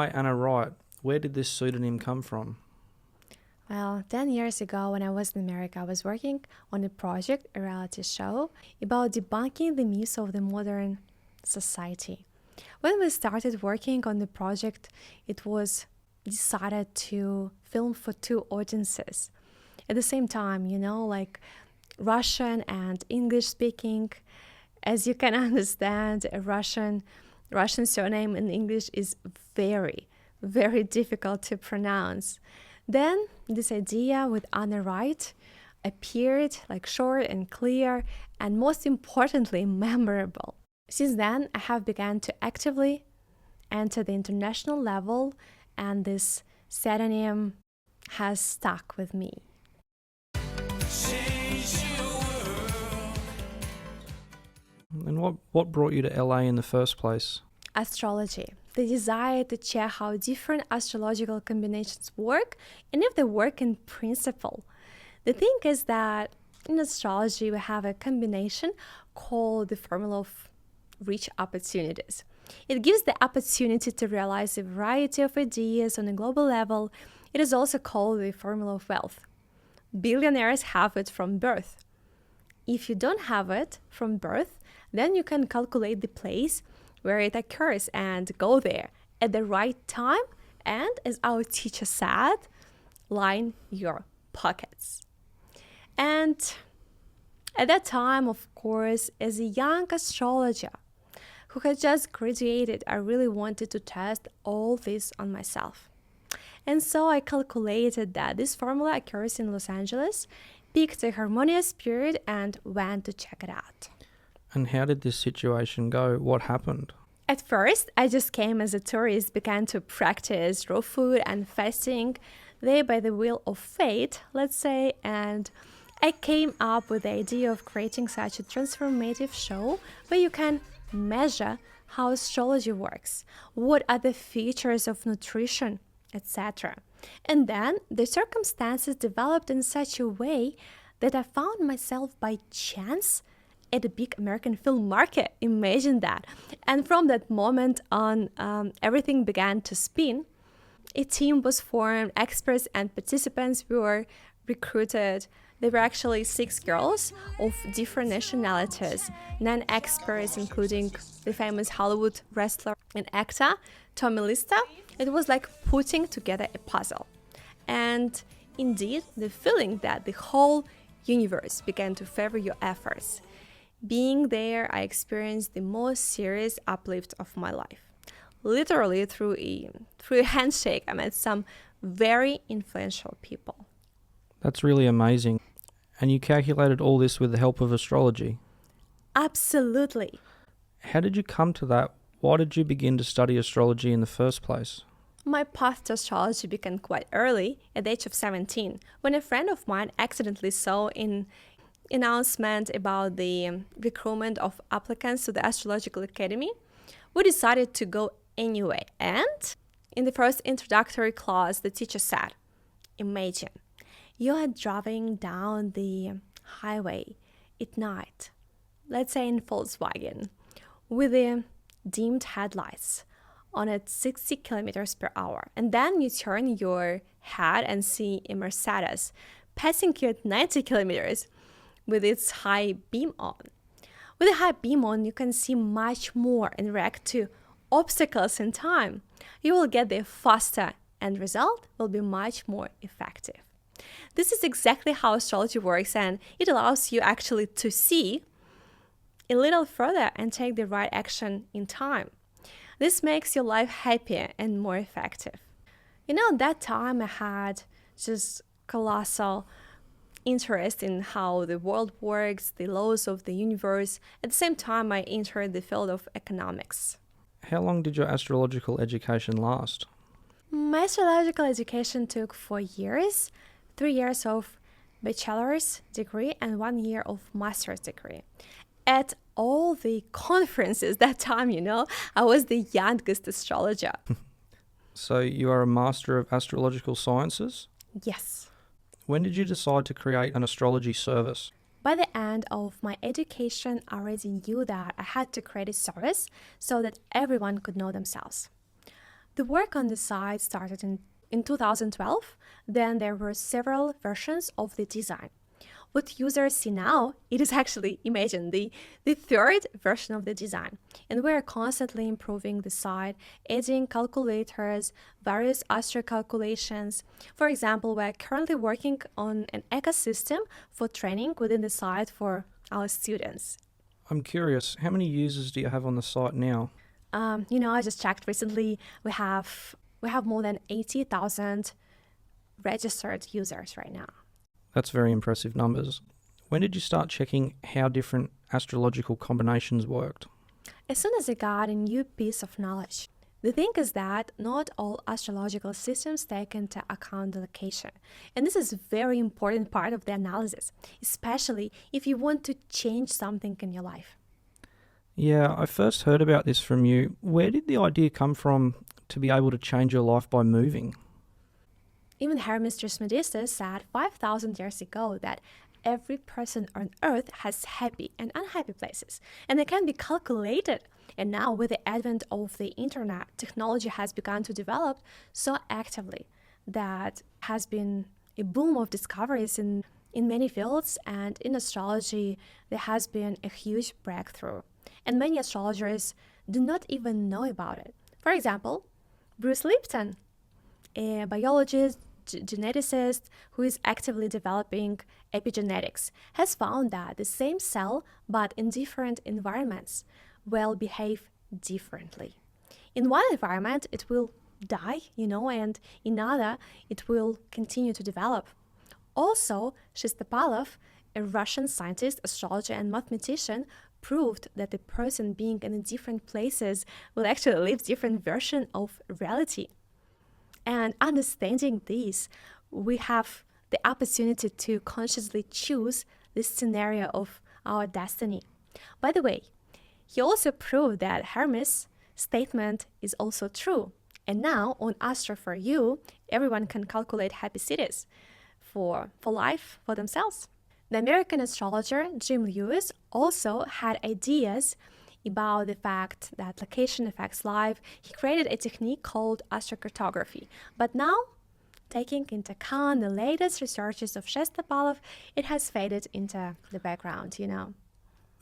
Why Anna Wright? Where did this pseudonym come from? Well, 10 years ago when I was in America, I was working on a project, a reality show, about debunking the myths of the modern society. When we started working on the project, it was decided to film for two audiences. At the same time, like Russian and English speaking. As you can understand, a Russian surname in English is very, very difficult to pronounce. Then this idea with Anna Wright appeared like short and clear and most importantly memorable. Since then, I have begun to actively enter the international level and this pseudonym has stuck with me. And what brought you to LA in the first place? Astrology, the desire to check how different astrological combinations work and if they work in principle. The thing is that in astrology we have a combination called the formula of rich opportunities. It gives the opportunity to realize a variety of ideas on a global level. It is also called the formula of wealth. Billionaires have it from birth. If you don't have it from birth, then you can calculate the place where it occurs and go there at the right time and, as our teacher said, line your pockets. And at that time, of course, as a young astrologer who had just graduated, I really wanted to test all this on myself. And so I calculated that this formula occurs in Los Angeles, picked a harmonious period and went to check it out. And how did this situation go? What happened? At first, I just came as a tourist, began to practice raw food and fasting, there by the will of fate, let's say, and I came up with the idea of creating such a transformative show where you can measure how astrology works, what are the features of nutrition, etc. And then the circumstances developed in such a way that I found myself by chance at a big American film market. Imagine that. And from that moment on, everything began to spin. A team was formed, experts and participants were recruited. There were actually 6 girls of different nationalities, 9 experts, including the famous Hollywood wrestler and actor, Tommy Lista. It was like putting together a puzzle. And indeed, the feeling that the whole universe began to favor your efforts. Being there, I experienced the most serious uplift of my life. Literally, through a handshake, I met some very influential people. That's really amazing. And you calculated all this with the help of astrology? Absolutely. How did you come to that? Why did you begin to study astrology in the first place? My path to astrology began quite early, at the age of 17, when a friend of mine accidentally saw an announcement about the recruitment of applicants to the Astrological Academy. We decided to go anyway. And in the first introductory class, the teacher said, imagine you are driving down the highway at night, let's say in Volkswagen, with the dimmed headlights on at 60 kilometers per hour. And then you turn your head and see a Mercedes passing you at 90 kilometers with its high beam on. With a high beam on, you can see much more and react to obstacles in time. You will get there faster and result will be much more effective. This is exactly how astrology works, and it allows you actually to see a little further and take the right action in time. This makes your life happier and more effective. At that time I had just colossal interest in how the world works, the laws of the universe. At the same time, I entered the field of economics. How long did your astrological education last? My astrological education took 4 years, 3 years of bachelor's degree and 1 year of master's degree. At all the conferences that time, I was the youngest astrologer. So you are a master of astrological sciences? Yes. When did you decide to create an astrology service? By the end of my education, I already knew that I had to create a service so that everyone could know themselves. The work on the site started in 2012, then there were several versions of the design. What users see now, it is actually, imagine, the third version of the design. And we're constantly improving the site, adding calculators, various astro calculations. For example, we're currently working on an ecosystem for training within the site for our students. I'm curious, how many users do you have on the site now? I just checked recently, we have more than 80,000 registered users right now. That's very impressive numbers. When did you start checking how different astrological combinations worked? As soon as I got a new piece of knowledge. The thing is that not all astrological systems take into account the location. And this is a very important part of the analysis, especially if you want to change something in your life. Yeah, I first heard about this from you. Where did the idea come from to be able to change your life by moving? Even Hermes Trismegistus said 5,000 years ago that every person on earth has happy and unhappy places, and they can be calculated. And now, with the advent of the internet, technology has begun to develop so actively that has been a boom of discoveries in many fields, and in astrology, there has been a huge breakthrough. And many astrologers do not even know about it. For example, Bruce Lipton, a biologist, geneticist who is actively developing epigenetics, has found that the same cell, but in different environments, will behave differently. In one environment, it will die, and in another, it will continue to develop. Also, Shestopalov, a Russian scientist, astrologer, and mathematician, proved that the person being in different places will actually live different version of reality. And understanding this, we have the opportunity to consciously choose the scenario of our destiny. By the way, he also proved that Hermes' statement is also true. And now on AstroForYou, everyone can calculate happy cities for life, for themselves. The American astrologer Jim Lewis also had ideas about the fact that location affects life. He created a technique called astrocartography. But now, taking into account the latest researches of Shestopalov, it has faded into the background,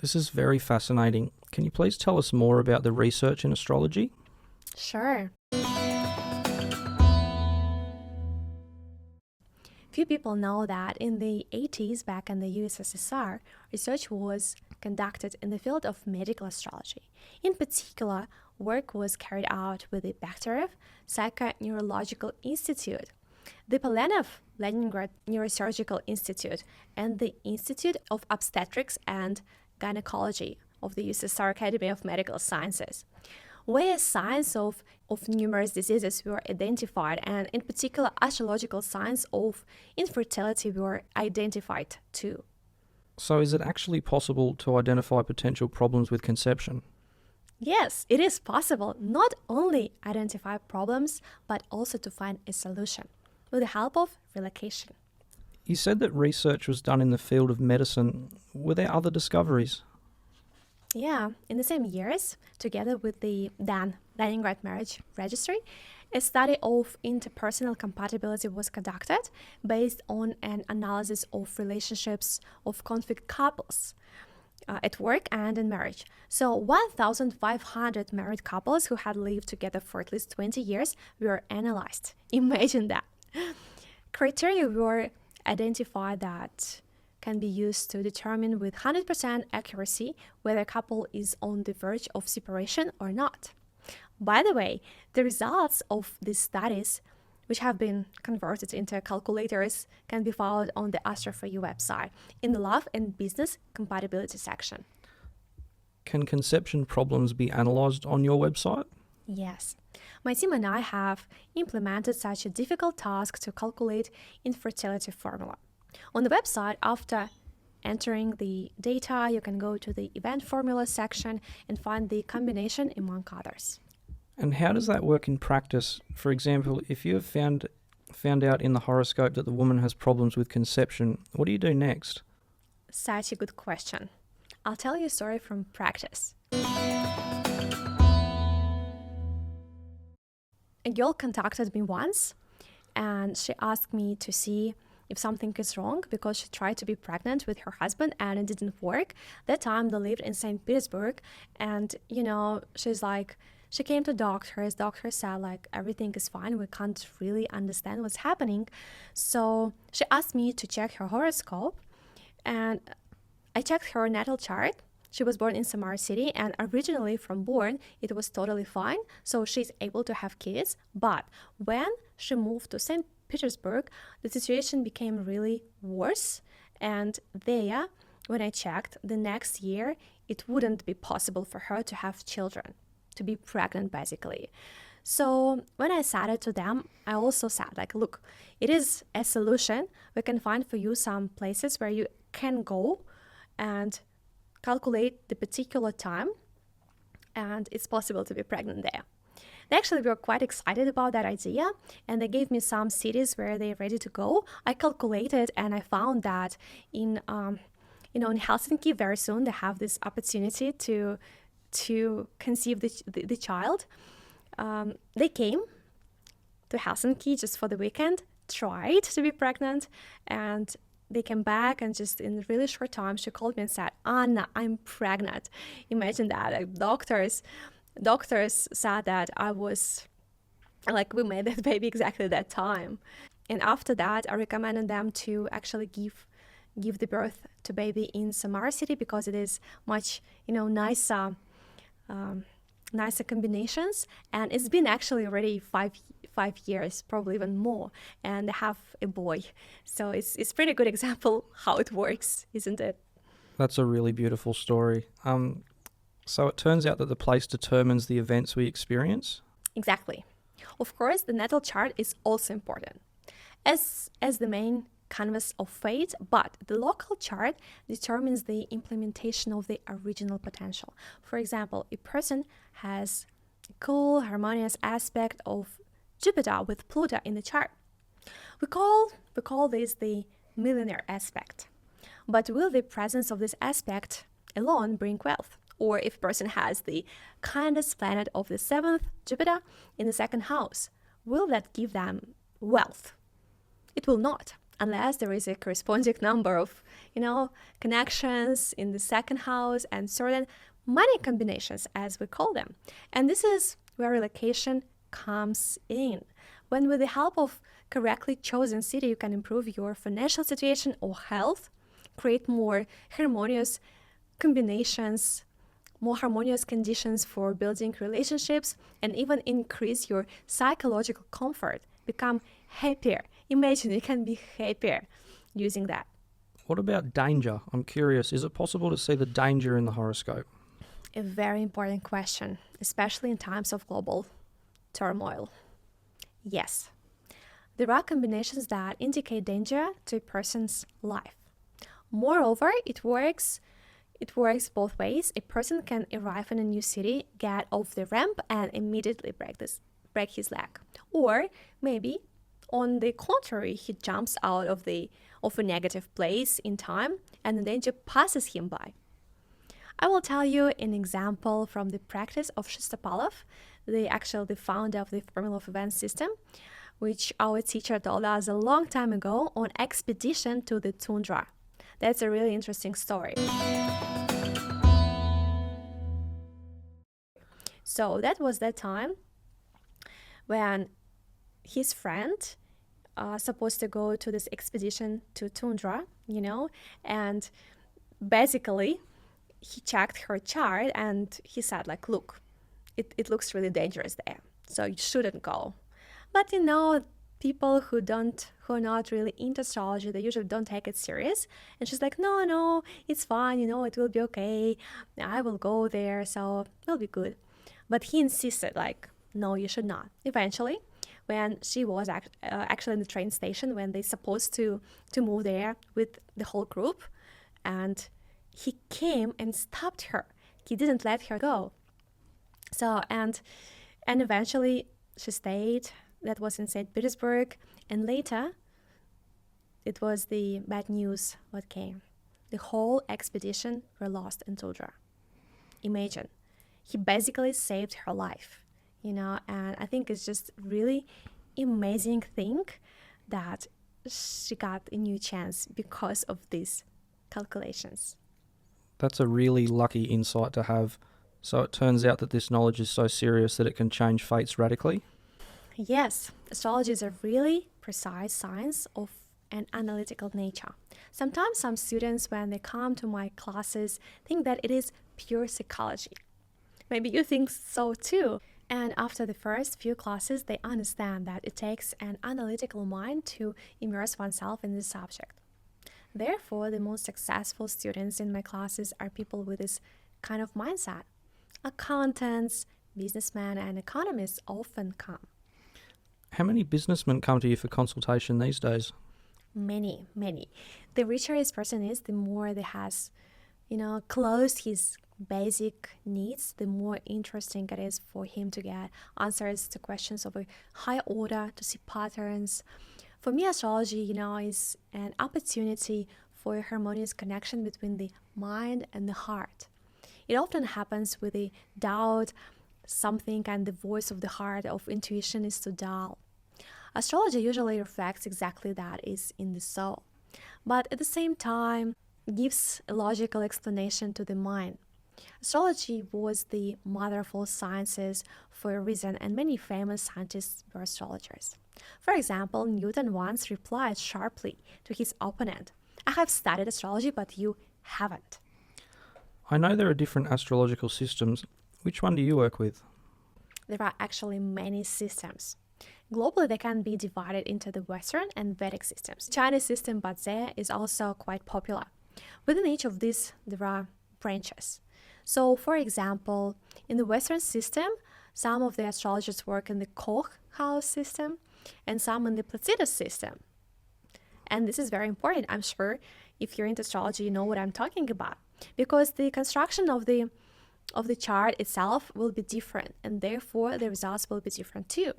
This is very fascinating. Can you please tell us more about the research in astrology? Sure. Few people know that in the 80s, back in the USSR, research was conducted in the field of medical astrology. In particular, work was carried out with the Bakhterev Psychoneurological Institute, the Polenov Leningrad Neurosurgical Institute, and the Institute of Obstetrics and Gynecology of the USSR Academy of Medical Sciences, where signs of numerous diseases were identified, and in particular astrological signs of infertility were identified too. So is it actually possible to identify potential problems with conception? Yes, it is possible not only identify problems, but also to find a solution with the help of relocation. You said that research was done in the field of medicine. Were there other discoveries? Yeah, in the same years, together with the then Leningrad Marriage Registry, a study of interpersonal compatibility was conducted based on an analysis of relationships of conflict couples at work and in marriage. So 1,500 married couples who had lived together for at least 20 years were analyzed. Imagine that. Criteria were identified that can be used to determine with 100% accuracy whether a couple is on the verge of separation or not. By the way, the results of these studies, which have been converted into calculators, can be found on the AstroForYou website in the Love and Business Compatibility section. Can conception problems be analysed on your website? Yes. My team and I have implemented such a difficult task to calculate infertility formula. On the website, after entering the data, you can go to the event formula section and find the combination among others. And how does that work in practice? For example, if you have found out in the horoscope that the woman has problems with conception, what do you do next? Such a good question. I'll tell you a story from practice. a girl contacted me once and she asked me to see if something is wrong because she tried to be pregnant with her husband and it didn't work. That time they lived in St. Petersburg, and she's like, she came to doctors. Doctors said like everything is fine. We can't really understand what's happening. So she asked me to check her horoscope, and I checked her natal chart. She was born in Samara City, and originally from born, it was totally fine. So she's able to have kids. But when she moved to St. Petersburg, the situation became really worse. And there, when I checked, the next year, it wouldn't be possible for her to have children, to be pregnant, basically. So when I said it to them, I also said, like, look, it is a solution. We can find for you some places where you can go and calculate the particular time, and it's possible to be pregnant there. They actually were quite excited about that idea, and they gave me some cities where they're ready to go. I calculated, and I found that in Helsinki very soon they have this opportunity to conceive the child. They came to Helsinki just for the weekend, tried to be pregnant, and they came back, and just in a really short time, she called me and said, Anna, I'm pregnant. Imagine that. Like, doctors said that I was, like, we made that baby exactly that time. And after that, I recommended them to actually give the birth to baby in Samara City, because it is much, nicer combinations. And it's been actually already five years, probably even more, and they have a boy. So it's pretty good example how it works, isn't it? That's a really beautiful story. So it turns out that the place determines the events we experience? Exactly. Of course, the natal chart is also important as the main canvas of fate, but the local chart determines the implementation of the original potential. For example, a person has a cool, harmonious aspect of Jupiter with Pluto in the chart. We call this the millionaire aspect. But will the presence of this aspect alone bring wealth? Or if a person has the kindest planet of the 7th, Jupiter, in the 2nd house, will that give them wealth? It will not, unless there is a corresponding number of, connections in the 2nd house and certain money combinations, as we call them. And this is where relocation comes in. When with the help of correctly chosen city, you can improve your financial situation or health, create more harmonious combinations, more harmonious conditions for building relationships, and even increase your psychological comfort, become happier. Imagine you can be happier using that. What about danger? I'm curious, is it possible to see the danger in the horoscope? A very important question, especially in times of global turmoil. Yes, there are combinations that indicate danger to a person's life. Moreover, it works both ways. A person can arrive in a new city, get off the ramp, and immediately break his leg. Or maybe, on the contrary, he jumps out of a negative place in time, and the danger passes him by. I will tell you an example from the practice of Shestopalov, the founder of the Formula of Events system, which our teacher told us a long time ago on expedition to the tundra. That's a really interesting story. So that was that time when his friend supposed to go to this expedition to tundra, and basically he checked her chart and he said, like, look, it looks really dangerous there, so you shouldn't go. But people who are not really into astrology, they usually don't take it serious. And she's like, no, it's fine, it will be okay. I will go there, so it'll be good. But he insisted, like, no, you should not. Eventually, when she was actually in the train station, when they're supposed to move there with the whole group, and he came and stopped her. He didn't let her go. So, and eventually she stayed. That was in St. Petersburg. And later, it was the bad news what came. The whole expedition were lost in tundra. Imagine, he basically saved her life. and I think it's just really amazing thing that she got a new chance because of these calculations. That's a really lucky insight to have. So it turns out that this knowledge is so serious that it can change fates radically. Yes, astrology is a really precise science of an analytical nature. Sometimes some students, when they come to my classes, think that it is pure psychology. Maybe you think so too. And after the first few classes, they understand that it takes an analytical mind to immerse oneself in the subject. Therefore, the most successful students in my classes are people with this kind of mindset. Accountants, businessmen, and economists often come. How many businessmen come to you for consultation these days? Many, many. The richer his person is, the more they has, closed his basic needs, the more interesting it is for him to get answers to questions of a high order, to see patterns. For me, astrology, is an opportunity for a harmonious connection between the mind and the heart. It often happens with a doubt, something, and the voice of the heart of intuition is too dull. Astrology usually reflects exactly that is in the soul, but at the same time gives a logical explanation to the mind. Astrology was the mother of all sciences for a reason, and many famous scientists were astrologers. For example, Newton once replied sharply to his opponent, "I have studied astrology, but you haven't." I know there are different astrological systems. Which one do you work with? There are actually many systems. Globally, they can be divided into the Western and Vedic systems. Chinese system Bazi is also quite popular. Within each of these, there are branches. So, for example, in the Western system, some of the astrologers work in the Koch house system and some in the Placidus system. And this is very important. I'm sure if you're into astrology, you know what I'm talking about. Because the construction of the chart itself will be different, and therefore the results will be different too.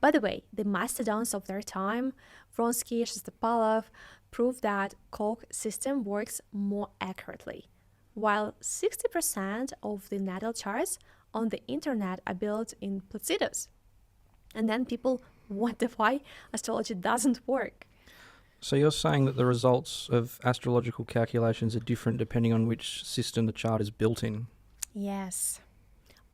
By the way, the mastodons of their time, Vronsky, Shestopalov, proved that Koch system works more accurately, while 60% of the natal charts on the internet are built in Placidus. And then people wonder why astrology doesn't work. So you're saying that the results of astrological calculations are different depending on which system the chart is built in? Yes.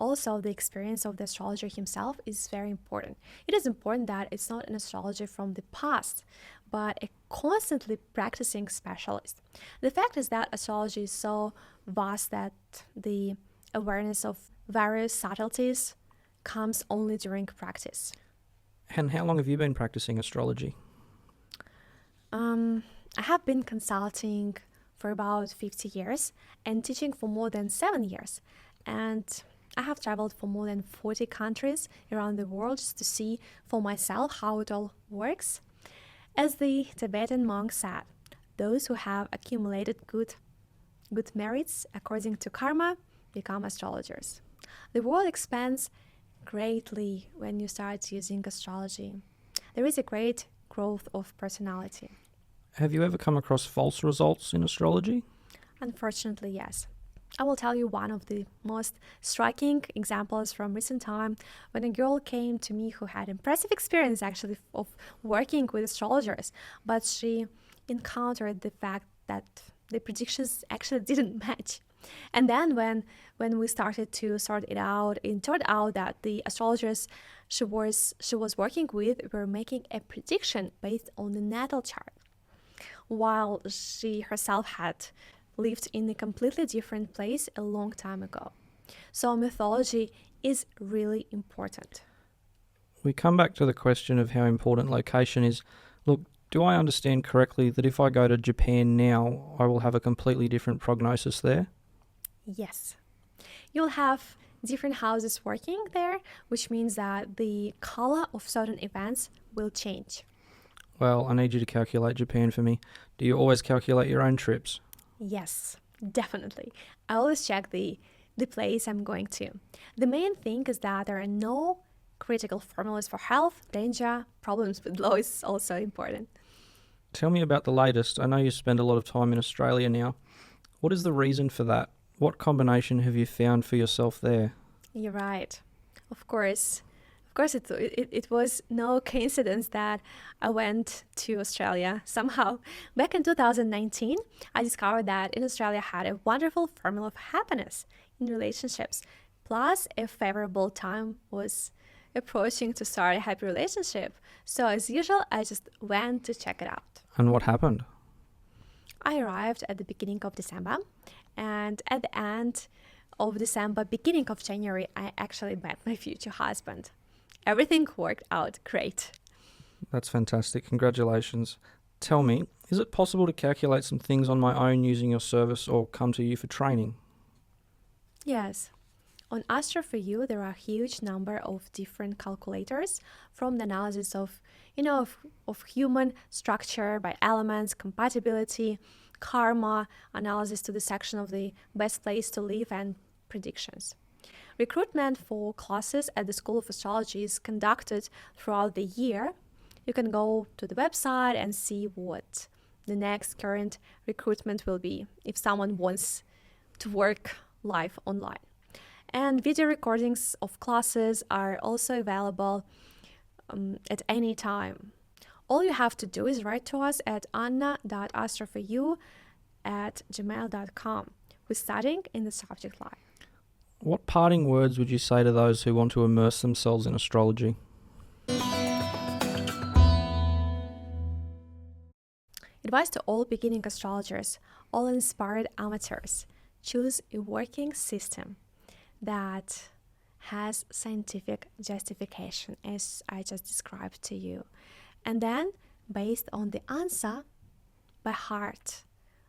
Also, the experience of the astrologer himself is very important. It is important that it's not an astrologer from the past, but a constantly practicing specialist. The fact is that astrology is so vast that the awareness of various subtleties comes only during practice. And how long have you been practicing astrology? I have been consulting for about 50 years and teaching for more than 7 years. And I have traveled for more than 40 countries around the world just to see for myself how it all works. As the Tibetan monk said, those who have accumulated good merits according to karma become astrologers. The world expands greatly when you start using astrology. There is a great growth of personality. Have you ever come across false results in astrology? Unfortunately, yes. I will tell you one of the most striking examples from recent time when a girl came to me who had impressive experience actually of working with astrologers, but she encountered the fact that the predictions actually didn't match. And then when we started to sort it out, it turned out that the astrologers she was working with were making a prediction based on the natal chart, while she herself had lived in a completely different place a long time ago. So mythology is really important. We come back to the question of how important location is. Look, do I understand correctly that if I go to Japan now, I will have a completely different prognosis there? Yes. You'll have different houses working there, which means that the color of certain events will change. Well, I need you to calculate Japan for me. Do you always calculate your own trips? Yes, definitely. I always check the place I'm going to. The main thing is that there are no critical formulas for health, danger, problems with law is also important. Tell me about the latest. I know you spend a lot of time in Australia now. What is the reason for that? What combination have you found for yourself there? You're right. Of course. Of course, it was no coincidence that I went to Australia somehow. Back in 2019, I discovered that in Australia had a wonderful formula of happiness in relationships. Plus, a favorable time was approaching to start a happy relationship. So, as usual, I just went to check it out. And what happened? I arrived at the beginning of December, and at the end of December, beginning of January, I actually met my future husband. Everything worked out great. That's fantastic. Congratulations. Tell me, is it possible to calculate some things on my own using your service or come to you for training? Yes. On AstroForYou, there are a huge number of different calculators, from the analysis of human structure by elements, compatibility, karma, analysis to the section of the best place to live, and predictions. Recruitment for classes at the School of Astrology is conducted throughout the year. You can go to the website and see what the next current recruitment will be if someone wants to work live online. And video recordings of classes are also available at any time. All you have to do is write to us at anna.astroforyu@gmail.com with studying in the subject line. What parting words would you say to those who want to immerse themselves in astrology? Advice to all beginning astrologers, all inspired amateurs: choose a working system that has scientific justification, as I just described to you. And then, based on the answer, by heart,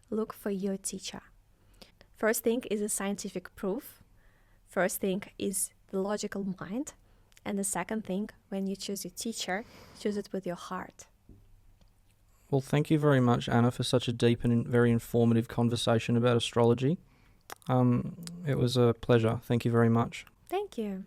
look for your teacher. First thing is a scientific proof. First thing is the logical mind. And the second thing, when you choose your teacher, choose it with your heart. Well, thank you very much, Anna, for such a deep and very informative conversation about astrology. It was a pleasure. Thank you very much. Thank you.